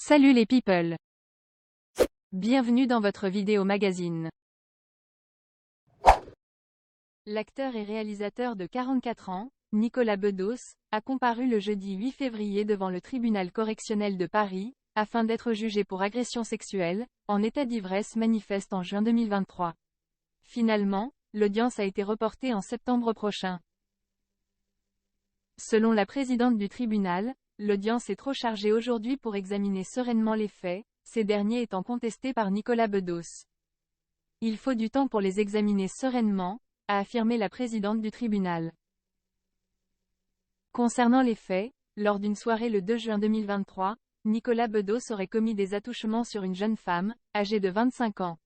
Salut les people! Bienvenue dans votre vidéo magazine. L'acteur et réalisateur de 44 ans, Nicolas Bedos, a comparu le jeudi 8 février devant le tribunal correctionnel de Paris, afin d'être jugé pour agression sexuelle, en état d'ivresse manifeste en juin 2023. Finalement, l'audience a été reportée en septembre prochain. Selon la présidente du tribunal, l'audience est trop chargée aujourd'hui pour examiner sereinement les faits, ces derniers étant contestés par Nicolas Bedos. Il faut du temps pour les examiner sereinement, a affirmé la présidente du tribunal. Concernant les faits, lors d'une soirée le 2 juin 2023, Nicolas Bedos aurait commis des attouchements sur une jeune femme, âgée de 25 ans.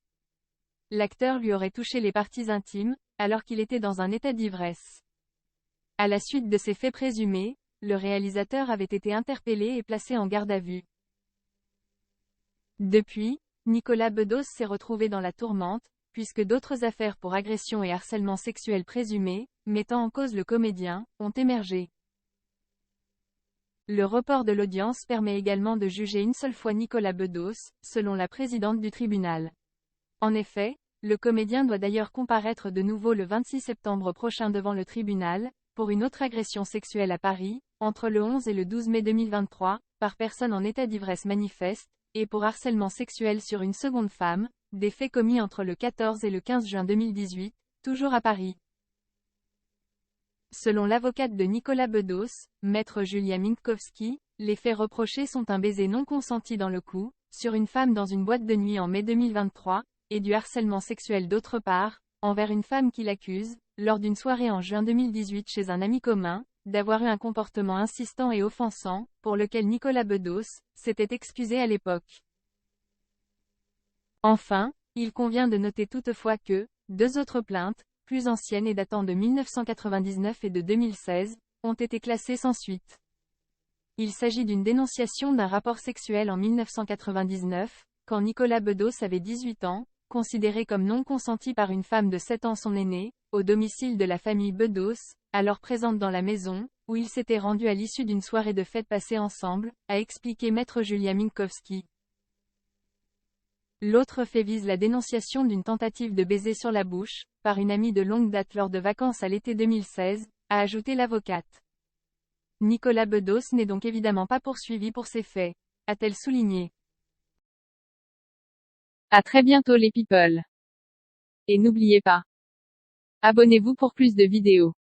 L'acteur lui aurait touché les parties intimes, alors qu'il était dans un état d'ivresse. À la suite de ces faits présumés, le réalisateur avait été interpellé et placé en garde à vue. Depuis, Nicolas Bedos s'est retrouvé dans la tourmente, puisque d'autres affaires pour agression et harcèlement sexuel présumés, mettant en cause le comédien, ont émergé. Le report de l'audience permet également de juger une seule fois Nicolas Bedos, selon la présidente du tribunal. En effet, le comédien doit d'ailleurs comparaître de nouveau le 26 septembre prochain devant le tribunal, pour une autre agression sexuelle à Paris, entre le 11 et le 12 mai 2023, par personne en état d'ivresse manifeste, et pour harcèlement sexuel sur une seconde femme, des faits commis entre le 14 et le 15 juin 2018, toujours à Paris. Selon l'avocate de Nicolas Bedos, maître Julia Minkowski, les faits reprochés sont un baiser non consenti dans le cou, sur une femme dans une boîte de nuit en mai 2023, et du harcèlement sexuel d'autre part, envers une femme qui l'accuse, lors d'une soirée en juin 2018 chez un ami commun, d'avoir eu un comportement insistant et offensant, pour lequel Nicolas Bedos s'était excusé à l'époque. Enfin, il convient de noter toutefois que, deux autres plaintes, plus anciennes et datant de 1999 et de 2016, ont été classées sans suite. Il s'agit d'une dénonciation d'un rapport sexuel en 1999, quand Nicolas Bedos avait 18 ans, considéré comme non consenti par une femme de 7 ans son aînée, au domicile de la famille Bedos, alors présente dans la maison, où il s'était rendu à l'issue d'une soirée de fête passée ensemble, a expliqué maître Julia Minkowski. L'autre fait vise la dénonciation d'une tentative de baiser sur la bouche, par une amie de longue date lors de vacances à l'été 2016, a ajouté l'avocate. Nicolas Bedos n'est donc évidemment pas poursuivi pour ces faits, a-t-elle souligné. À très bientôt les people. Et n'oubliez pas, abonnez-vous pour plus de vidéos.